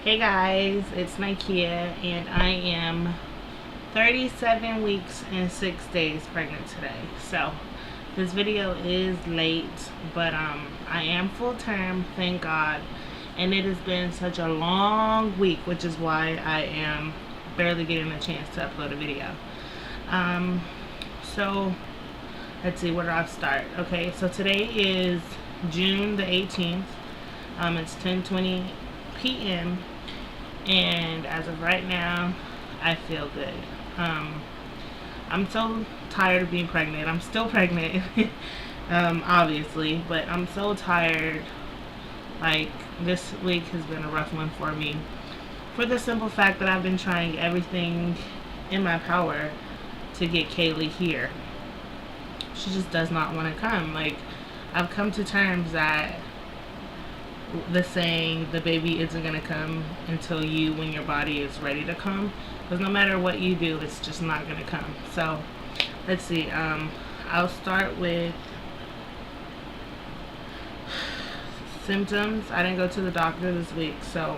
Hey guys, it's Nikia and I am 37 weeks and 6 days pregnant today. So this video is late, but I am full term, thank God. And it has been such a long week, which is why I am barely getting a chance to upload a video. So let's see, where do I start? Okay, so today is June the 18th. It's 10:20 p.m. and as of right now, I feel good. I'm so tired of being pregnant. I'm still pregnant, obviously, but I'm so tired. Like, this week has been a rough one for me, for the simple fact that I've been trying everything in my power to get Kaylee here. She just does not want to come. Like, I've come to terms that the saying, the baby isn't going to come until when your body is ready to come, because no matter what you do, it's just not going to come. So let's see, I'll start with symptoms. I didn't go to the doctor this week, so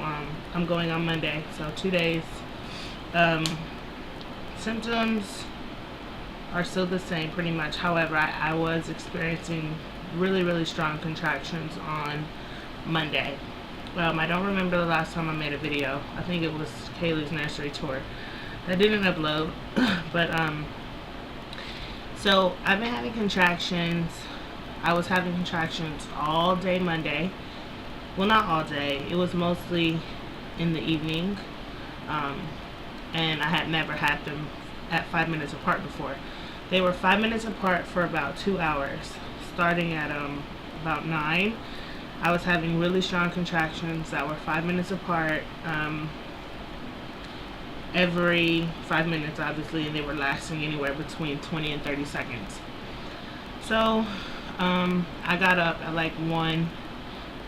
I'm going on Monday, so 2 days. Symptoms are still the same pretty much. However, I was experiencing really strong contractions on Monday. I don't remember the last time I made a video. I think it was Kaylee's nursery tour. I didn't upload, but so I've been having contractions. I was having contractions all day Monday. Well, not all day. It was mostly in the evening, and I had never had them at 5 minutes apart before. They were 5 minutes apart for about 2 hours, starting at about 9. I was having really strong contractions that were 5 minutes apart, every 5 minutes, obviously, and they were lasting anywhere between 20 and 30 seconds. So I got up at like 1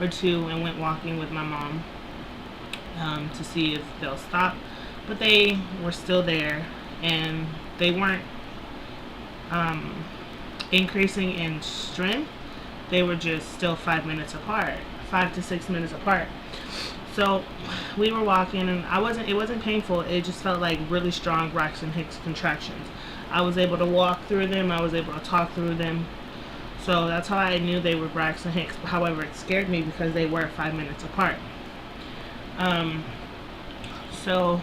or 2 and went walking with my mom to see if they'll stop, but they were still there, and they weren't increasing in strength. They were just still 5 minutes apart, 5 to 6 minutes apart. So we were walking, and it wasn't painful. It just felt like really strong Braxton Hicks contractions. I was able to walk through them. I was able to talk through them. So that's how I knew they were Braxton Hicks. However, it scared me because they were 5 minutes apart. So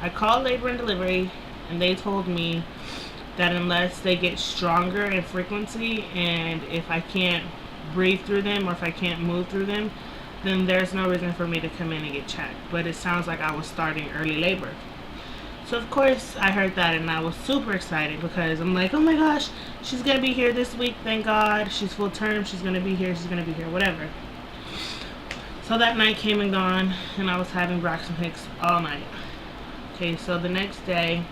I called labor and delivery, and they told me that unless they get stronger in frequency, and if I can't breathe through them or if I can't move through them, then there's no reason for me to come in and get checked. But it sounds like I was starting early labor. So of course I heard that, and I was super excited because I'm like, oh my gosh, she's gonna be here this week, thank God. She's full term, she's gonna be here, whatever. So that night came and gone, and I was having Braxton Hicks all night. Okay, so the next day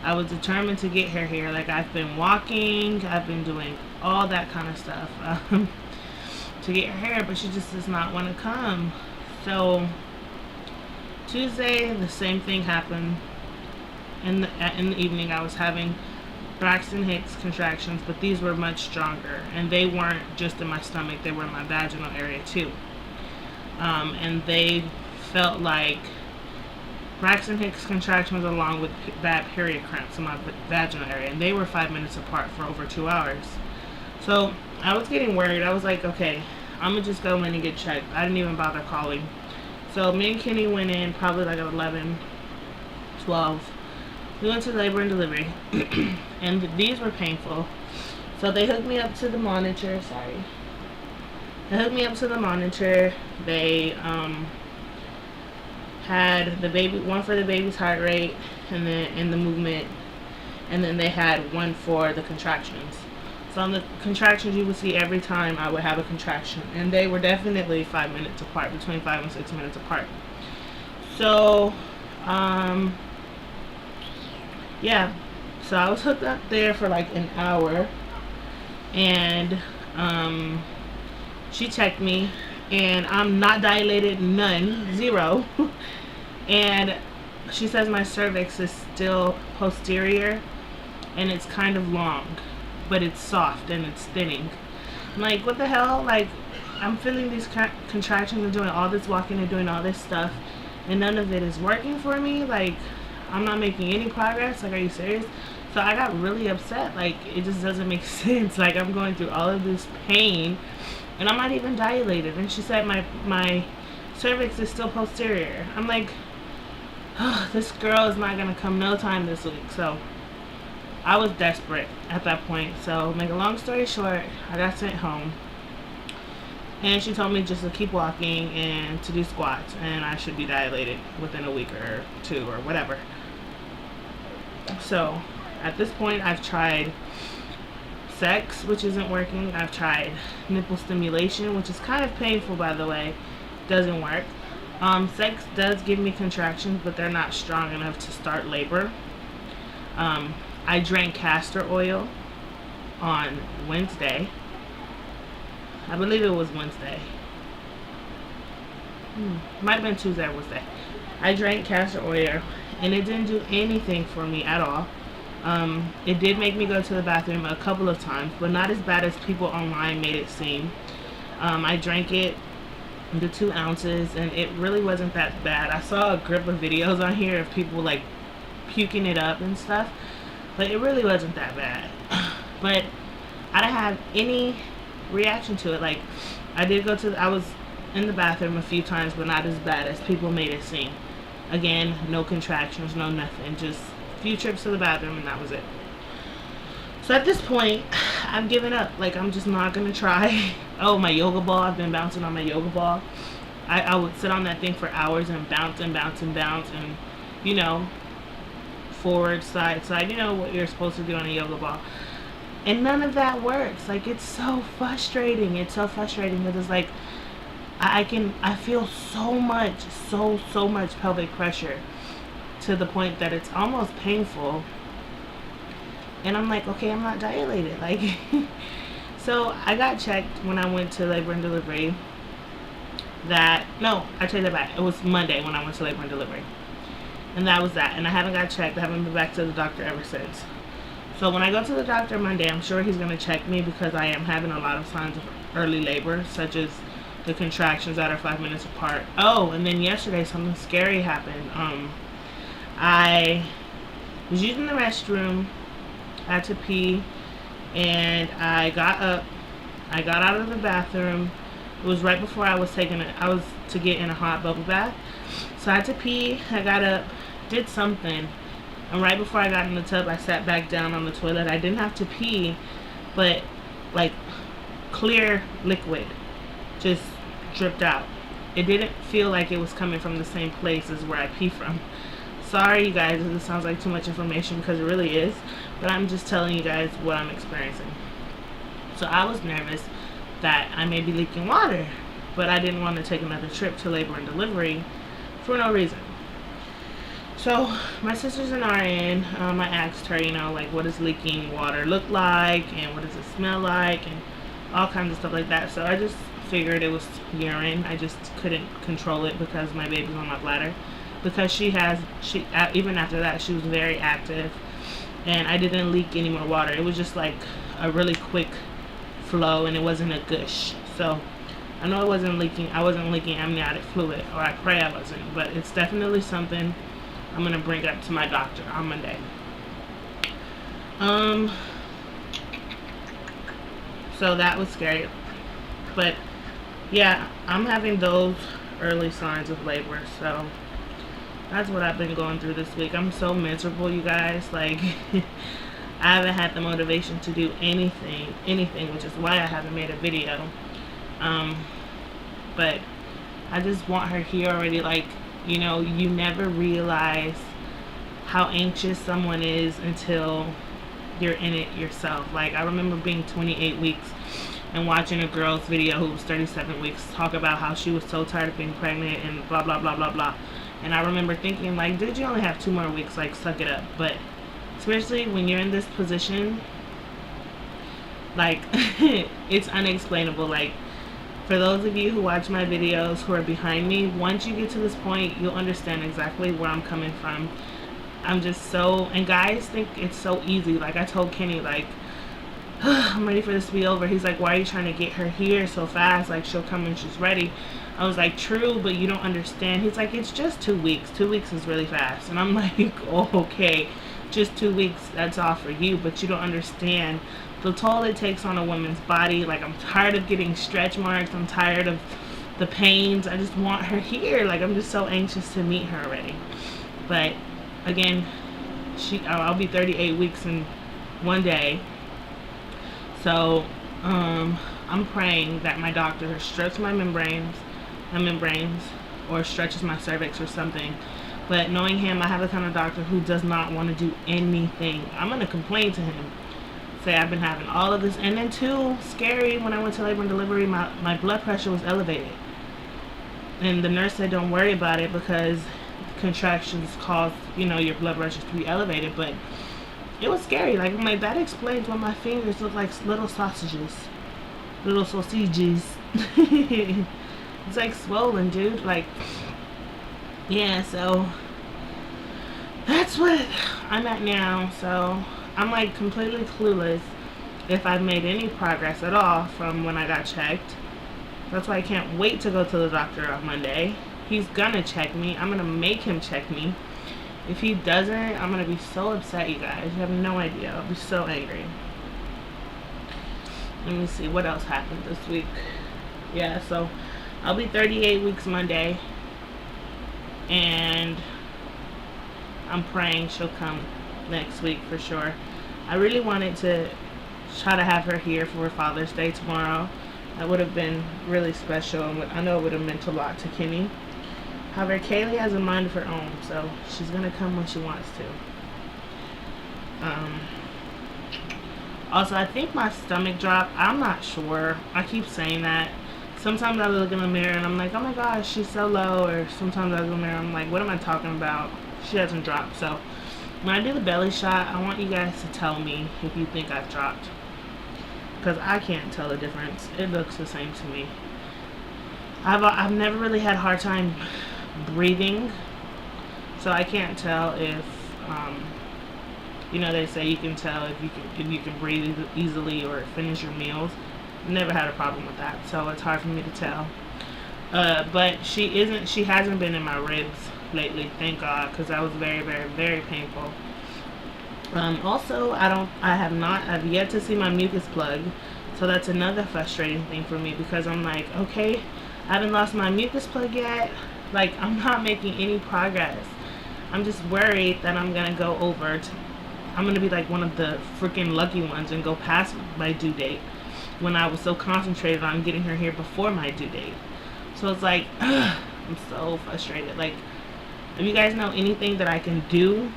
I was determined to get her here. Like, I've been walking, I've been doing all that kind of stuff to get her here, but she just does not want to come. So Tuesday, the same thing happened. In the evening, I was having Braxton Hicks contractions, but these were much stronger, and they weren't just in my stomach, they were in my vaginal area too. And they felt like Braxton Hicks contractions along with bad period cramps in my vaginal area, and they were 5 minutes apart for over 2 hours. So I was getting worried. I was like, okay, I'm gonna just go in and get checked. I didn't even bother calling. So me and Kenny went in probably like at 11, 12. We went to labor and delivery, and these were painful. So they hooked me up to the monitor. They hooked me up to the monitor. They had the baby, one for the baby's heart rate and then in the movement, and then they had one for the contractions. So on the contractions, you would see every time I would have a contraction, and they were definitely 5 minutes apart, between 5 and 6 minutes apart. So yeah, so I was hooked up there for like an hour, and she checked me, and I'm not dilated, none, 0. And she says my cervix is still posterior, and it's kind of long, but it's soft and it's thinning. I'm like, what the hell? Like, I'm feeling these contractions and doing all this walking and doing all this stuff, and none of it is working for me. Like, I'm not making any progress. Like, are you serious? So I got really upset. Like, it just doesn't make sense. Like, I'm going through all of this pain and I'm not even dilated. And she said my cervix is still posterior. I'm like, oh, this girl is not gonna come no time this week. So I was desperate at that point. So make a long story short, I got sent home. And she told me just to keep walking and to do squats, and I should be dilated within a week or two or whatever. So at this point, I've tried sex, which isn't working. I've tried nipple stimulation, which is kind of painful, by the way. Doesn't work. Sex does give me contractions, but they're not strong enough to start labor. I drank castor oil on Wednesday. I believe it was Wednesday. Might have been Tuesday or Wednesday. I drank castor oil and it didn't do anything for me at all. It did make me go to the bathroom a couple of times, but not as bad as people online made it seem. I drank it, the 2 ounces, and it really wasn't that bad. I saw a grip of videos on here of people like puking it up and stuff, but it really wasn't that bad. But I didn't have any reaction to it. Like, I was in the bathroom a few times, but not as bad as people made it seem. Again, no contractions, no nothing, just a few trips to the bathroom and that was it. So at this point, I've given up. Like, I'm just not gonna try. Oh, my yoga ball, I've been bouncing on my yoga ball. I would sit on that thing for hours and bounce and bounce and bounce and, you know, forward, side, you know what you're supposed to do on a yoga ball. And none of that works. Like, it's so frustrating. It's so frustrating because it's like I feel so much pelvic pressure to the point that it's almost painful. And I'm like, okay, I'm not dilated. Like, so I got checked when I went to labor and delivery. No, I take that back. It was Monday when I went to labor and delivery. And that was that. And I haven't got checked. I haven't been back to the doctor ever since. So when I go to the doctor Monday, I'm sure he's going to check me because I am having a lot of signs of early labor, such as the contractions that are 5 minutes apart. Oh, and then yesterday something scary happened. I was using the restroom, I had to pee, and I got up. I got out of the bathroom. It was right before I was to get in a hot bubble bath. So I had to pee. I got up, did something. And right before I got in the tub, I sat back down on the toilet. I didn't have to pee, but like clear liquid just dripped out. It didn't feel like it was coming from the same place as where I pee from. Sorry, you guys, if this sounds like too much information, because it really is. But I'm just telling you guys what I'm experiencing. So I was nervous that I may be leaking water, but I didn't want to take another trip to labor and delivery for no reason. So my sister's an RN. I asked her, you know, like, what does leaking water look like and what does it smell like and all kinds of stuff like that. So I just figured it was urine. I just couldn't control it because my baby's on my bladder. Because even after that, she was very active and I didn't leak any more water. It was just like a really quick flow and it wasn't a gush. So I know I wasn't leaking amniotic fluid, or I pray I wasn't, but it's definitely something I'm gonna bring up to my doctor on Monday. So that was scary. But yeah, I'm having those early signs of labor, so that's what I've been going through this week. I'm so miserable, you guys. Like, I haven't had the motivation to do anything, which is why I haven't made a video. But I just want her here already. Like, you know, you never realize how anxious someone is until you're in it yourself. Like, I remember being 28 weeks and watching a girl's video who was 37 weeks talk about how she was so tired of being pregnant and blah, blah, blah, blah, blah. And I remember thinking, like, dude, you only have 2 more weeks, like, suck it up. But especially when you're in this position, like, it's unexplainable. Like, for those of you who watch my videos who are behind me, once you get to this point, you'll understand exactly where I'm coming from. I'm just so, and guys think it's so easy. Like I told Kenny, like, I'm ready for this to be over. He's like, why are you trying to get her here so fast? Like, she'll come when she's ready. I was like, true, but you don't understand. He's like, it's just 2 weeks. 2 weeks is really fast. And I'm like, oh, okay, just 2 weeks, that's all for you, but you don't understand the toll it takes on a woman's body. Like, I'm tired of getting stretch marks. I'm tired of the pains. I just want her here. Like, I'm just so anxious to meet her already. But again, I'll be 38 weeks in 1 day. So I'm praying that my doctor stretches my membranes, or stretches my cervix or something. But knowing him, I have the kind of doctor who does not want to do anything. I'm going to complain to him. Say I've been having all of this. And then too, scary, when I went to labor and delivery, my blood pressure was elevated. And the nurse said don't worry about it because contractions cause, your blood pressure to be elevated. But it was scary. Like, I'm like, that explains why my fingers look like little sausages. Little sausages. It's like swollen, dude. Like, yeah, so that's what I'm at now. So I'm like completely clueless if I've made any progress at all from when I got checked. That's why I can't wait to go to the doctor on Monday. He's gonna check me. I'm gonna make him check me. If he doesn't, I'm gonna be so upset, you guys. You have no idea. I'll be so angry. Let me see what else happened this week. Yeah, so I'll be 38 weeks Monday, and I'm praying she'll come next week for sure. I really wanted to try to have her here for Father's Day tomorrow. That would have been really special, and I know it would have meant a lot to Kenny. However, Kaylee has a mind of her own, so she's gonna come when she wants to. Also, I think my stomach dropped. I'm not sure. I keep saying that. Sometimes I look in the mirror and I'm like, oh my gosh, she's so low. Or sometimes I look in the mirror and I'm like, what am I talking about? She hasn't dropped. So when I do the belly shot, I want you guys to tell me if you think I've dropped, because I can't tell the difference. It looks the same to me. I've never really had a hard time breathing, so I can't tell if they say you can tell if you can breathe easily or finish your meals. Never had a problem with that, so it's hard for me to tell. But she hasn't been in my ribs lately, thank God, because that was very, very, very painful. Also, I've yet to see my mucus plug, so that's another frustrating thing for me, because I'm like, okay, I haven't lost my mucus plug yet. Like, I'm not making any progress. I'm just worried that I'm gonna I'm gonna be like one of the freaking lucky ones and go past my due date, when I was so concentrated on getting her here before my due date. So it's like, I'm so frustrated. Like, if you guys know anything that I can do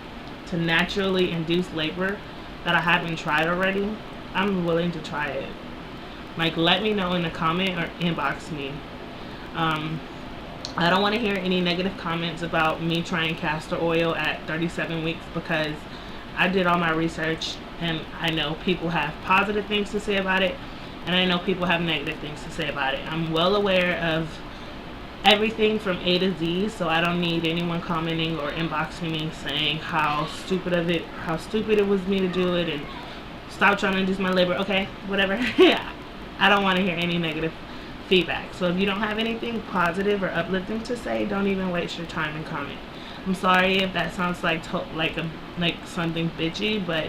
to naturally induce labor that I haven't tried already, I'm willing to try it. Like, let me know in the comment or inbox me. I don't want to hear any negative comments about me trying castor oil at 37 weeks, because I did all my research and I know people have positive things to say about it, and I know people have negative things to say about it. I'm well aware of everything from A to Z, so I don't need anyone commenting or inboxing me saying how stupid it was me to do it and stop trying to induce my labor. Okay, whatever. I don't want to hear any negative feedback. So if you don't have anything positive or uplifting to say, don't even waste your time and comment. I'm sorry if that sounds like something bitchy, but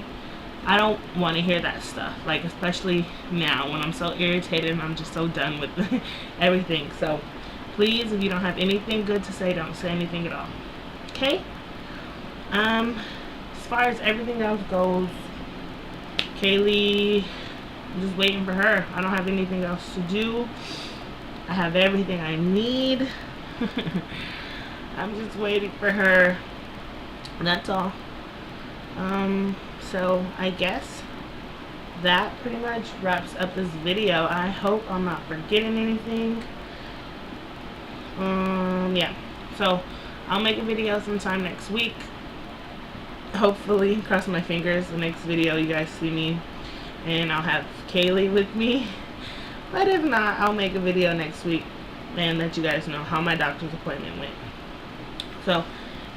I don't want to hear that stuff, like, especially now when I'm so irritated and I'm just so done with everything. So please, if you don't have anything good to say, don't say anything at all. Okay? As far as everything else goes, Kaylee, I'm just waiting for her. I don't have anything else to do. I have everything I need. I'm just waiting for her. That's all. So I guess that pretty much wraps up this video. I hope I'm not forgetting anything. Yeah. So I'll make a video sometime next week. Hopefully, cross my fingers, the next video you guys see me and I'll have Kaylee with me. But if not, I'll make a video next week and let you guys know how my doctor's appointment went. So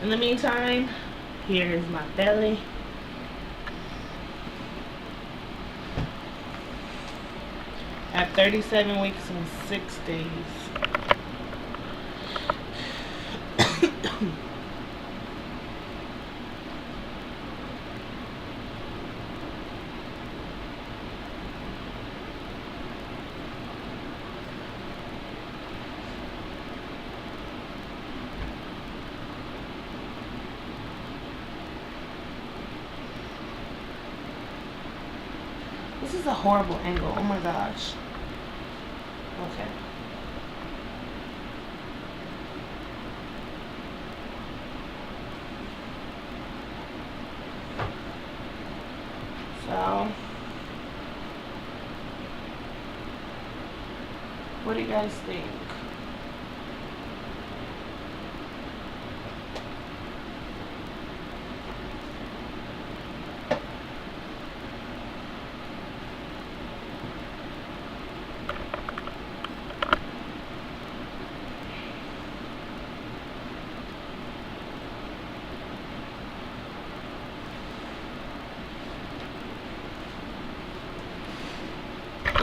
in the meantime, here is my belly. at 37 weeks and 6 days. This is a horrible angle. Oh my gosh. Okay. So, what do you guys think?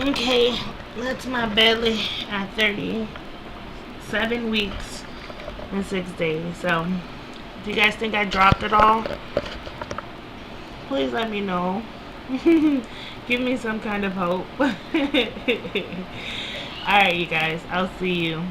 Okay, that's my belly at 37 weeks and 6 days. So, do you guys think I dropped it all? Please let me know. Give me some kind of hope. Alright, you guys. I'll see you.